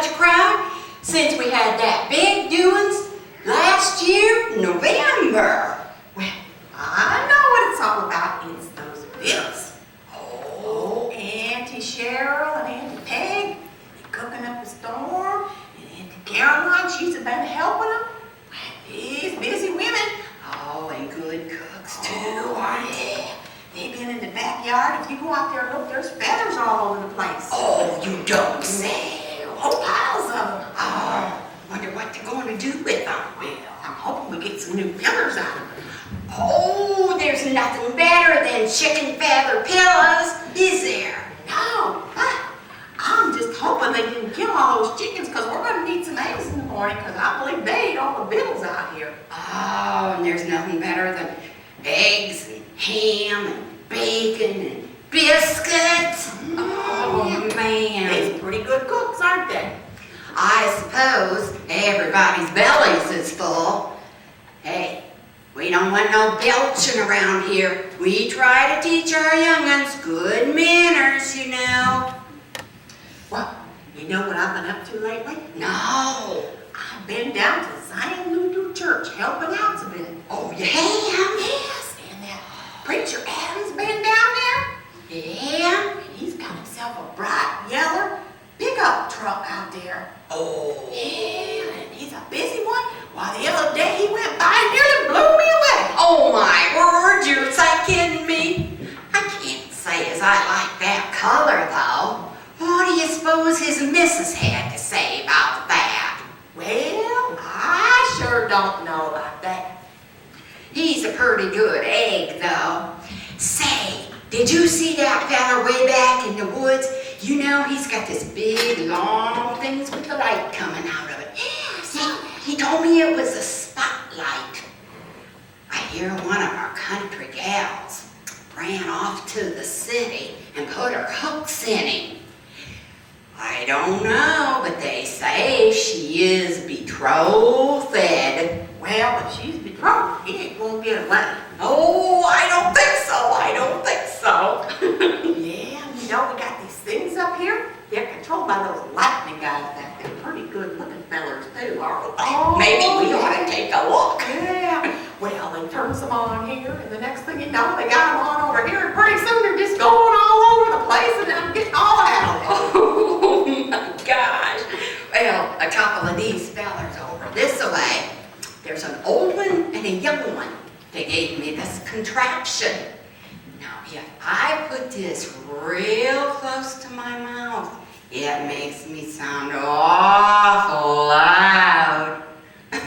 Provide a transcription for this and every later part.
such a crowd since we had that big doings last year, November. Well, I know what it's all about. It's those bills. Oh, Auntie Cheryl and Auntie Peg, they're cooking up a storm, and Auntie Caroline, she's been helping them. These busy women, oh, and good cooks too. Yeah. They've been in the backyard. If you go out there and look, there's feathers all over the place. Oh, you don't say. Whole piles of them. Oh, wonder what they're going to do with them. Well, I'm hoping we get some new feathers out of them. Oh, there's nothing better than chicken feather pillows, is there? No, I'm just hoping they didn't kill all those chickens because we're going to need some eggs in the morning because I believe they ate all the bills out here. Oh, and there's nothing better than eggs and ham and bacon and biscuits. Oh, man. They're pretty good cooks, aren't they? I suppose everybody's bellies is full. Hey, we don't want no belching around here. We try to teach our young'uns good manners, you know. Well, you know what I've been up to lately? No. I've been down to Zion Lutheran Church helping out a bit. Oh, you have? Yes, and that preacher Adam's been down there. Yeah? And he's got himself a bright yellow pickup truck out there. Oh. Yeah, and he's a busy one. Why, the other day he went by and nearly blew me away. Oh, my word, you're kidding me. I can't say as I like that color, though. What do you suppose his missus had to say about that? Well, I sure don't know about that. He's a pretty good egg, though. Say, did you see that fella way back in the woods? You know, he's got this big, long things with the light coming out of it. Yes. He told me it was a spotlight. I hear one of our country gals ran off to the city and put her hooks in him. I don't know, but they say she is betrothed. Well, if she's betrothed, he ain't gonna get away. Oh, I don't think so. I don't think so. Yeah, you know, we got these things up here. They're controlled by those lightning guys back there. Pretty good looking fellers too, aren't they? Maybe we ought to take a look. Yeah. Well, they turn some on here, and the next thing you know, they got them on over here, and pretty soon they're just going all over the place, and I'm getting all out of it. Oh my gosh. Well, a couple of these fellers over this way. There's an old one and a young one. They gave me this contraption. Now, if I put this real close to my mouth, it makes me sound awful loud.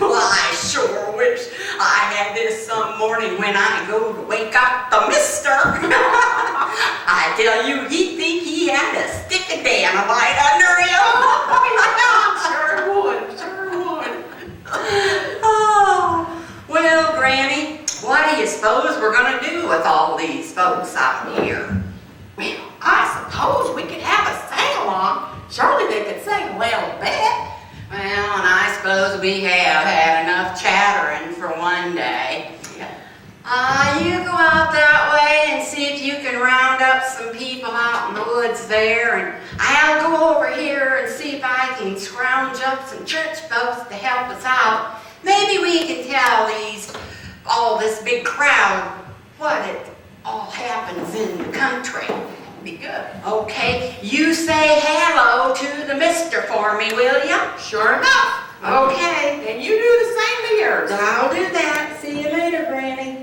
Well, I sure wish I had this some morning when I go to wake up the mister. I tell you, he'd think he had a stick of dynamite under him. Sure would, sure would. Oh, well, Granny, what do you suppose we're going to do with all these folks out here? Well, I suppose we could have a sing-along. Surely they could sing a little bit. Well, and I suppose we have had enough chattering for one day. You go out that way and see if you can round up some people out in the woods there, and I'll go over here and see if I can scrounge up some church folks to help us out. Maybe we can tell all this big crowd what it all happens in the country. Be good. Okay, you say hello to the mister for me, will ya? Sure enough. Okay. And you do the same to yours. I'll do that. See you later, Granny.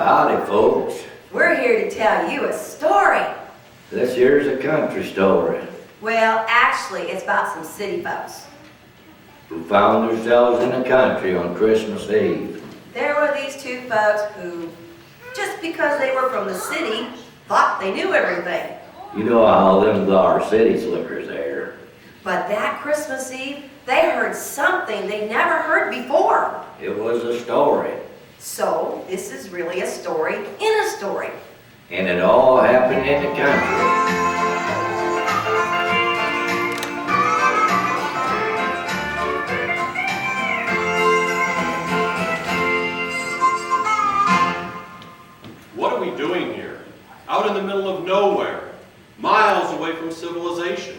howdy, folks. We're here to tell you a story. This here's a country story Well, actually, it's about some city folks. who found themselves in the country on Christmas Eve. There were these two folks who, just because they were from the city, thought they knew everything. You know how them are city slickers there. But that Christmas Eve, they heard something they never heard before. It was a story, So, this is really a story in a story. and it all happened in the country. What are we doing here? Out in the middle of nowhere, miles away from civilization.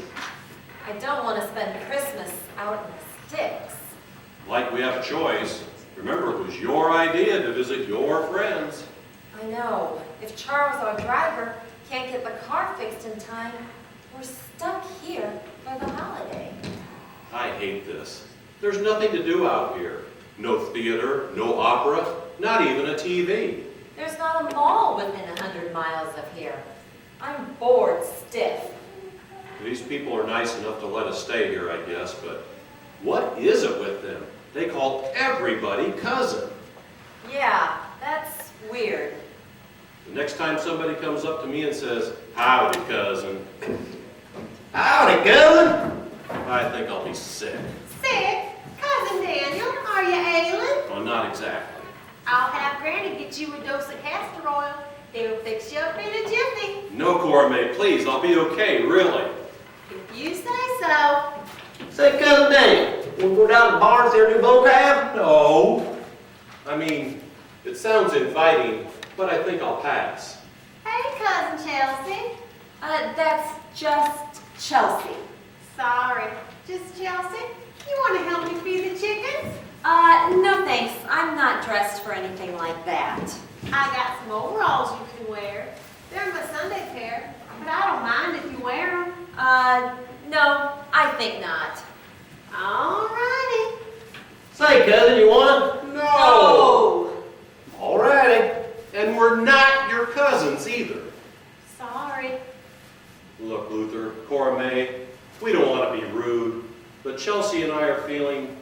I don't want to spend Christmas out in the sticks. Like we have a choice. Remember, it was your idea to visit your friends. I know. If Charles, our driver, can't get the car fixed in time, we're stuck here for the holiday. I hate this. There's nothing to do out here. No theater, no opera, not even a TV. There's not a mall within 100 miles of here. I'm bored stiff. These people are nice enough to let us stay here, I guess, but what is it with them? They call everybody cousin. Yeah, that's weird. The next time somebody comes up to me and says, "Howdy, cousin," Howdy, cousin. I think I'll be sick. Sick? Cousin Daniel, are you ailing? Well, not exactly. I'll have Granny get you a dose of castor oil. It'll fix you up in a jiffy. No, Cora May, please, I'll be okay, really. If you say so. Say, Cousin Daniel, we'll go down to the bar and see our new bow crab? No. I mean, it sounds inviting, but I think I'll pass. Hey, Cousin Chelsea. That's just Chelsea. Sorry, just Chelsea. You want to help me feed the chickens? No thanks. I'm not dressed for anything like that. I got some overalls you can wear. They're my Sunday pair, but I don't mind if you wear them. No, I think not. Alrighty. Say, cousin, you want No! Alrighty. And we're not your cousins either. Sorry. Look, Luther, Cora May, we don't want to be rude, but Chelsea and I are feeling,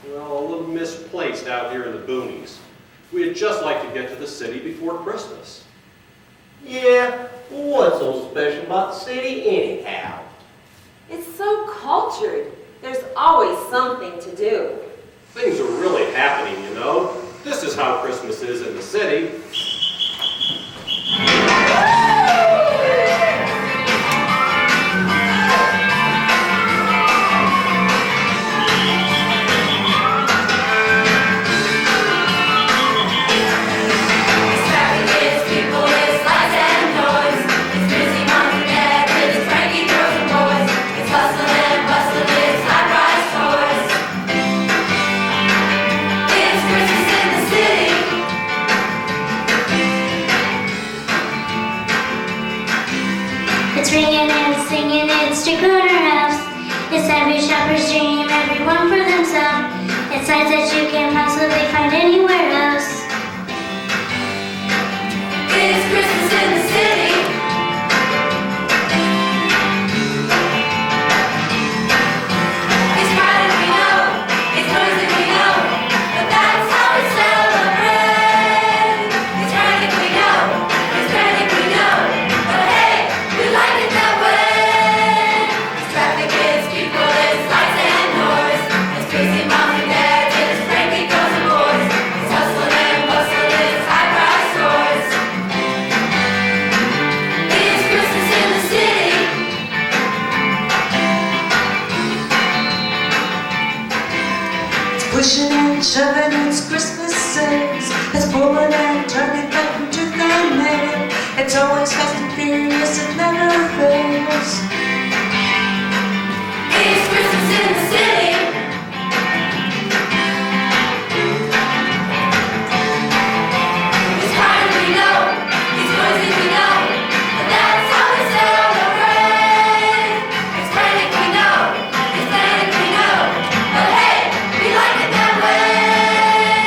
well, a little misplaced out here in the boonies. We'd just like to get to the city before Christmas. Yeah, what's so special about the city anyhow? It's so cultured. There's always something to do. Things are really happening, you know. This is how Christmas is in the city. It's ringing and singing, it's trick or house. It's every shopper's dream, everyone for themselves. It's sights that you can't possibly find anywhere else. It's Christmas in the city. It's bright we know, it's noisy we know, but that's how we celebrate. It's frantic we know, it's panic we know, but hey, we like it that way. It's traffic, it's people, it's lights and noise. It's crazy moms and dads, it's cranky girls and boys. It's hustling and bustling, it's high-price stores. It's Christmas in the city. Pushing and shoving, it's Christmas sales. It's pulling and turning, cutting tooth and nail. It's always fast and furious, it never fails. It's Christmas in the city. It's crowded we know, it's noisy we know, but that's how we celebrate. It's frantic we know, it's panic we know, but hey, we like it that way.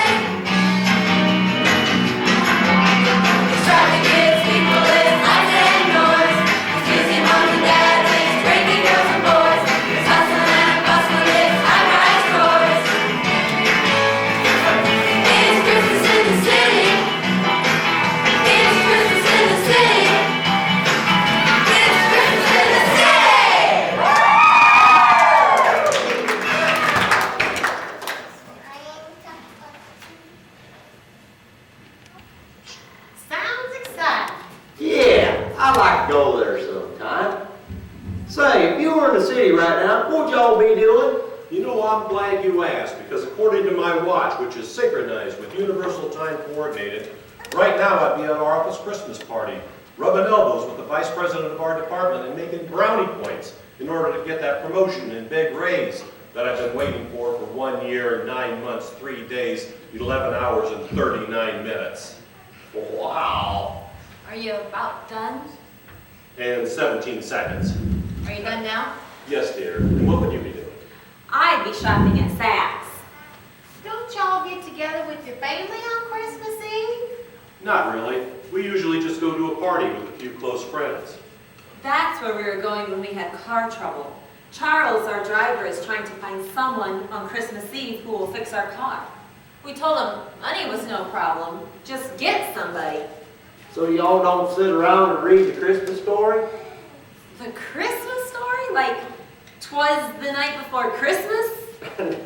gonna be doing? You know, I'm glad you asked, because according to my watch, which is synchronized with Universal Time Coordinated, right now I'd be at our office Christmas party, rubbing elbows with the vice president of our department and making brownie points in order to get that promotion and big raise that I've been waiting for 1 year, 9 months, 3 days, 11 hours, and 39 minutes. Wow. Are you about done? And 17 seconds. Are you done now? Yes, dear. And what would you be doing? I'd be shopping at Saks. Don't y'all get together with your family on Christmas Eve? Not really. We usually just go to a party with a few close friends. That's where we were going when we had car trouble. Charles, our driver, is trying to find someone on Christmas Eve who will fix our car. We told him money was no problem, just get somebody. So y'all don't sit around and read the Christmas story? The Christmas story? Like, 'twas the night before Christmas?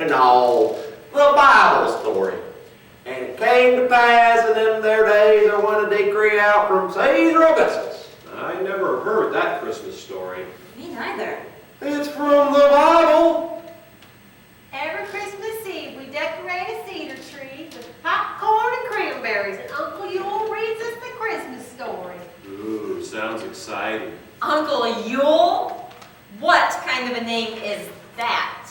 No, the Bible story. And it came to pass in them there days there went a decree out from Caesar Augustus. I never heard that Christmas story. Me neither. It's from the Bible. Every Christmas Eve, we decorate a cedar tree with popcorn and cranberries, and Uncle Yule reads us the Christmas story. Ooh, sounds exciting. Uncle Yule? What kind of a name is that?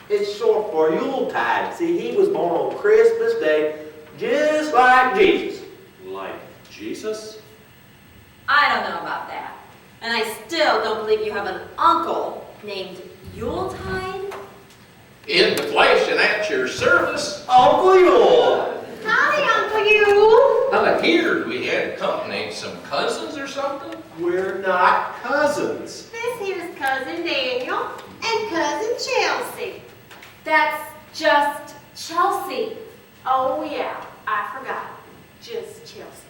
It's short for Yuletide. See, he was born on Christmas Day, just like Jesus. Like Jesus? I don't know about that. And I still don't believe you have an uncle named Yuletide? In the flesh and at your service. Uncle Yule. Howdy, Uncle Yule. I heard we had company, some cousins or something. We're not cousins. This here's Cousin Daniel and Cousin Chelsea. That's just Chelsea. Oh yeah, I forgot. Just Chelsea.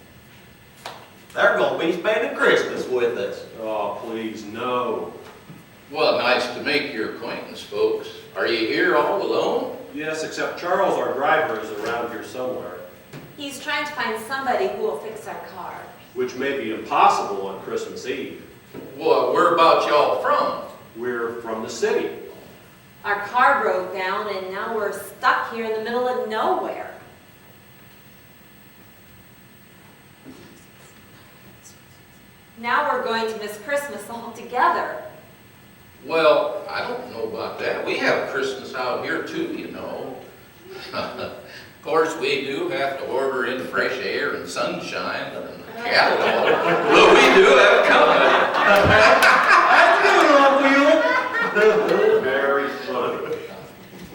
They're gonna be spending Christmas with us. Oh, please, no. Well, nice to make your acquaintance, folks. Are you here all alone? Yes, except Charles, our driver, is around here somewhere, He's trying to find somebody who will fix our car. which may be impossible on Christmas Eve. Well, where about y'all from? We're from the city. Our car broke down and now we're stuck here in the middle of nowhere. Now we're going to miss Christmas altogether. Well, I don't know about that. We have Christmas out here too, you know. Of course, we do have to order in fresh air and sunshine and a catalog, but we do have company. That's good, Uncle Yule. Very funny.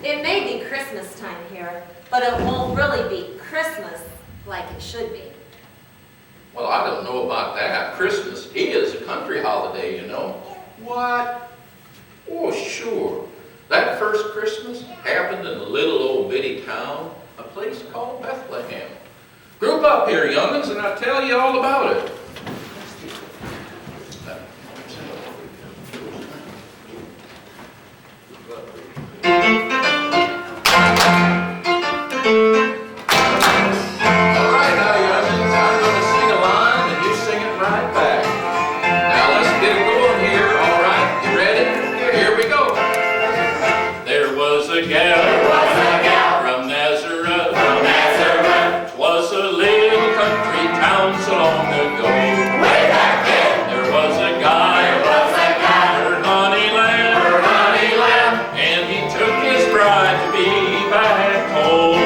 It may be Christmas time here, but it won't really be Christmas like it should be. Well, I don't know about that. Christmas is a country holiday, you know. What? Oh, sure. That first Christmas happened in a little old bitty town, a place called Bethlehem. Group up here, young'uns, and I'll tell you all about it. All right, now, young'uns, I'm going to sing a line, and you sing it right back. Now, let's get it going here, all right? You ready? Here we go. There was a gal from Nazareth. 'Twas a little country town so long ago. Way back then. There was a guy. Her honey lamb. And he took his bride to be back home.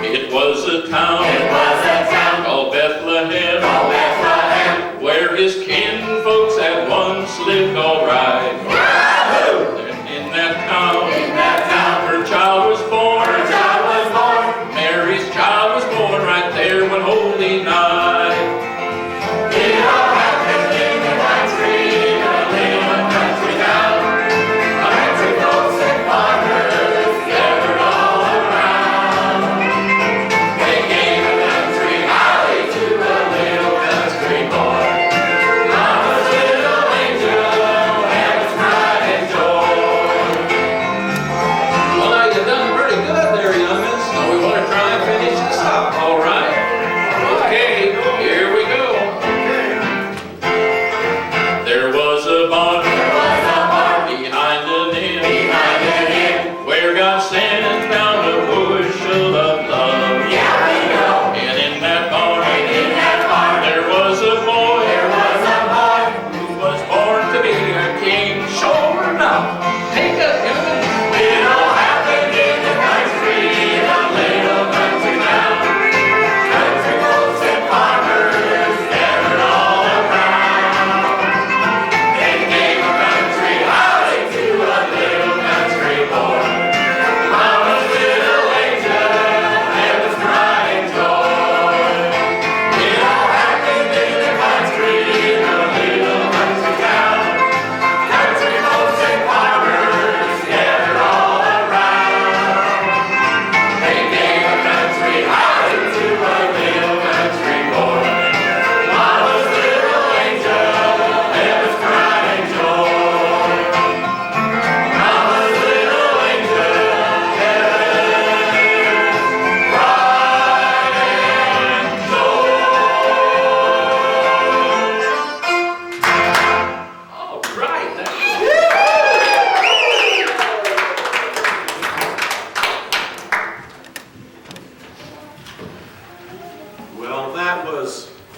It was a town. Called Bethlehem. Where his kinfolks had once lived all right. And in that town, her child was born. Mary's child was born right there one holy night. It all happened in the country, a little country town. Country folks and farmers gathered all around. They gave a country holly to a little country boy. Mama's little angel, heaven's pride and joy. Well, now you've done pretty good there, young'uns. Now we want to try and finish this up, all right? Okay, here we go. There was a barn behind an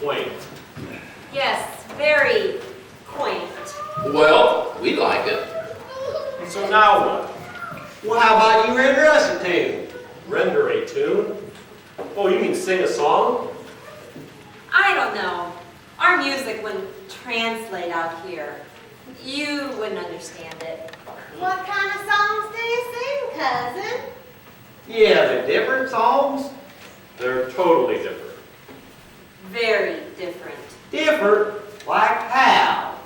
quaint. Yes, very quaint. Well, we like it. So now what? Well, how about you render us a tune? Render a tune? Oh, you mean sing a song? I don't know. Our music wouldn't translate out here. You wouldn't understand it. What kind of songs do you sing, cousin? Yeah, the different songs. They're totally different. Very different. Different? Like how?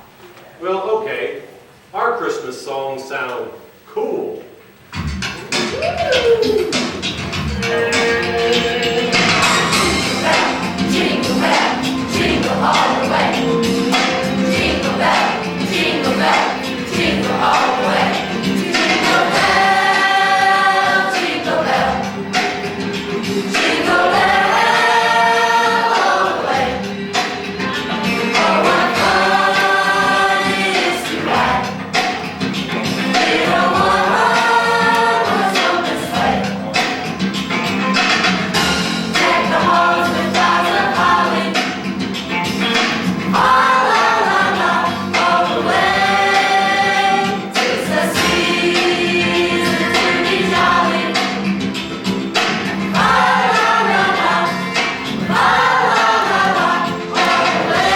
Well, okay. Our Christmas songs sound cool. Jingle bell, jingle all the way. Jingle bell, jingle bell, jingle all the way. Jingle bell, jingle bell, jingle bell all the way. Oh, what fun it is to ride in a one-horse open sleigh. Deck the halls with boughs of holly. La la la la, all the way. 'Tis the season to be jolly. La la la la, la la la la, all the way.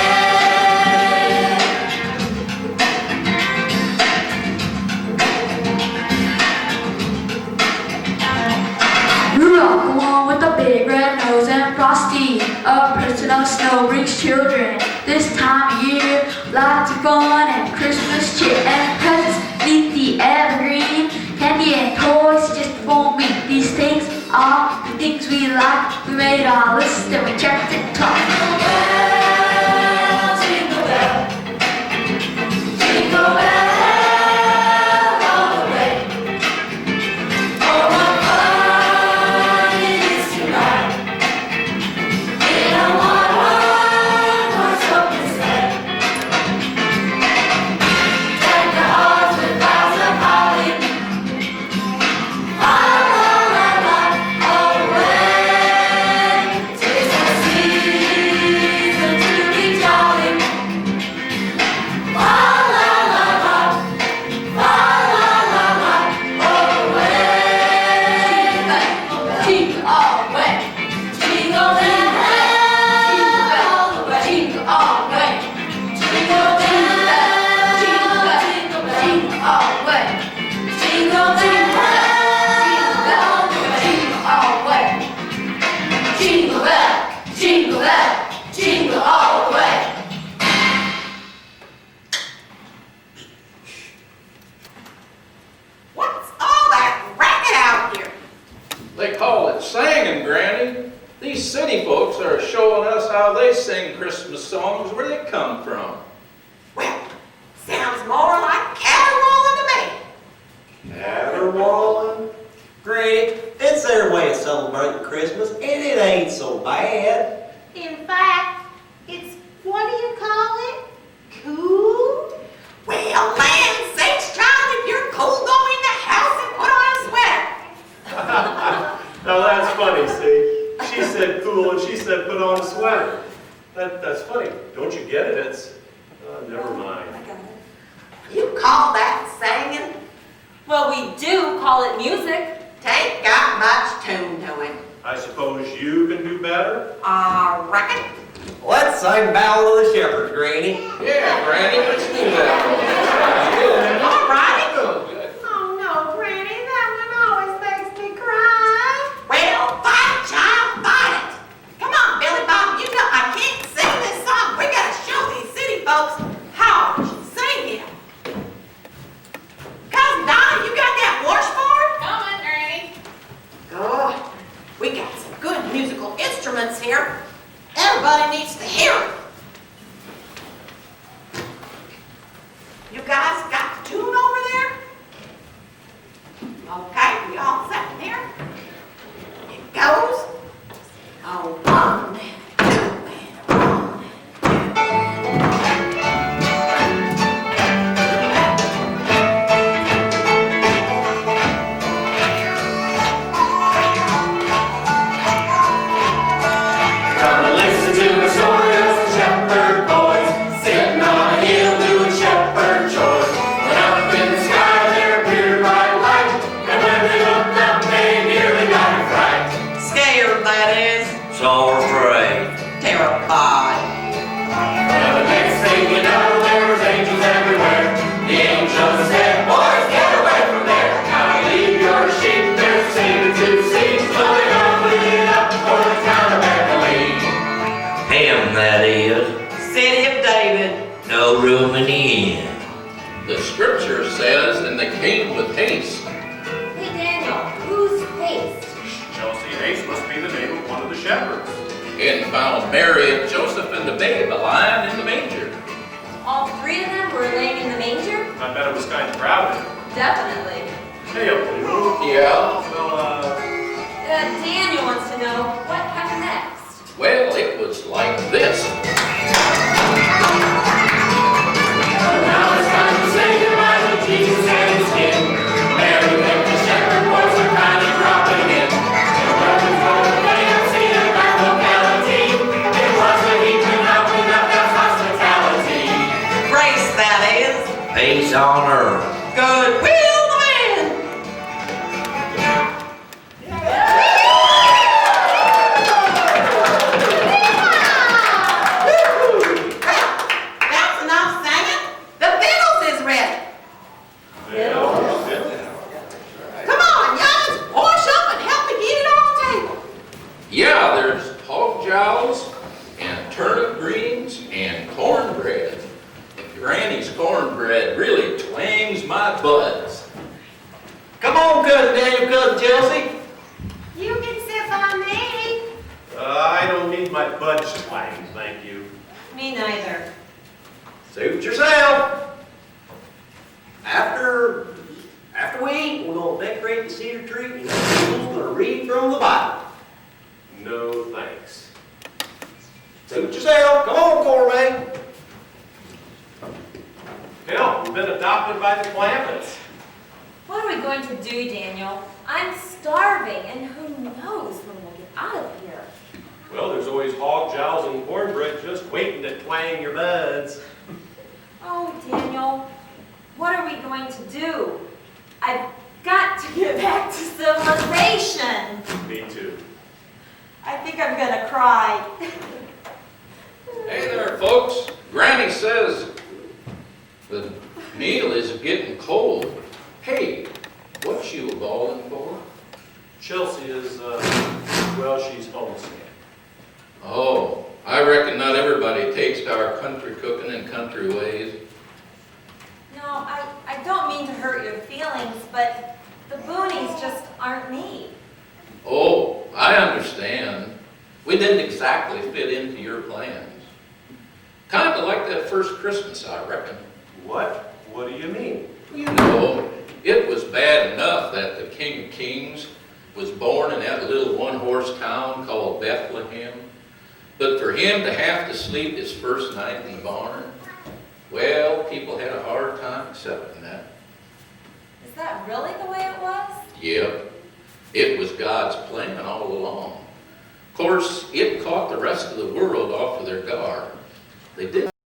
Rudolph, the one with the big red nose, and Frosty, a person of snow, brings children this time of year. Lots of fun and Christmas cheer and presents beneath the evergreen. Candy and toys just won't meet. These things are the things we like. We made our list and we checked it off. Jingle bell, jingle bell all the way. Oh, what fun it is to ride in a one-horse open sleigh. Deck the halls with boughs of holly. La la la la, all the way. 'Tis the season to be jolly. La la la la, la la la la, all the way. Jingle all the way, jingle bell all the way, jingle all the way, jingle bell, jingle bell, jingle all the way, jingle bell, jingle all the way, jingle bell, jingle bell, jingle all the way. What's all that racket out here? They call it singing, Granny. These city folks are showing us how they sing Christmas songs where they come from. Well, sounds more like caterwauling to me. Caterwauling? Granny, it's their way of celebrating Christmas, and it ain't so bad. In fact, it's, what do you call it? Cool? Well, land sakes, child, if you're cold, go in the house and put on a sweater. Now that's funny, see? She said cool and she said put on a sweater. That's funny. Don't you get it? It's, never mind. I got it. You call that singing? Well, we do call it music. Tain't got much tune to it. I suppose you can do better? I reckon. Let's sing Ballad of the Shepherds, Granny. Yeah, Granny, let's do that. All righty. Oh, good. Oh no, Granny, that one always makes me cry. Well, fight it, child, fight it. Come on, Billy Bob, you know I can't sing this song. We gotta show these city folks how to sing it. Cousin Donna, you got that washboard? Coming, Granny. Good. We got some good musical instruments here. Everybody needs to hear it. You guys got the tune over there? Okay, we all set there. It goes. Oh, 1 and 2 and 1. Come and listen to the story of so afraid. Terrified. Well, the next thing you know, there was angels everywhere. The angels said, boys, get away from there. Now leave your sheep, there's a Savior to see. Slowly opening up for the town of Bethlehem. Him, that is, City of David. no room in the inn. The scripture says, and they came with haste. Hey Daniel, who's Haste? Chelsea Haste must be the name of one of the shepherds. And found Mary and Joseph and the babe lying in the manger. All three of them were laying in the manger? I bet it was kind of crowded. Definitely. Hey, Blue. Yeah. Well, Daniel wants to know what happened next. Well, it was like this. Now it's time to say goodbye to Jesus and his kin. Mary picked the shepherd boys are kindly dropping in. They're welcome for the fancy of that locality. It wasn't even opening up that hospitality. Grace, that is. Peace on earth. Good will the man. That's enough singing. The Beatles is ready. Come on, youngins, wash up and help me get it on the table. Yeah, there's hog jowls and turnip greens and cornbread. And Granny's cornbread really twangs my buds. Come on, cousin Daniel, cousin Chelsea. You can sit by me. I don't need my budge twanged, thank you. Me neither. Suit yourself. After we eat, we're gonna decorate the cedar tree and we're gonna read from the Bible. No thanks. Suit yourself. Come on, Corey. Hell, we've been adopted by the Clampetts. What are we going to do, Daniel? I'm starving, and who knows when we'll get out of here. Well, there's always hog jowls and cornbread just waiting to twang your buds. Oh, Daniel, what are we going to do? I've got to get back to civilization. Me too. I think I'm gonna cry. Hey there, folks. Granny says the meal is getting cold. Hey, what you bawling for? Chelsea is, well, she's homesick. Oh, I reckon not everybody takes to our country cooking and country ways. No, I don't mean to hurt your feelings, but the boonies just aren't me. Oh, I understand. We didn't exactly fit into your plans. Kind of like that first Christmas, I reckon. What? What do you mean? You know, it was bad enough that the King of Kings was born in that little one-horse town called Bethlehem. But for him to have to sleep his first night in the barn, well, people had a hard time accepting that. Is that really the way it was? Yep, it was God's plan all along. Of course, it caught the rest of the world off of their guard. They did.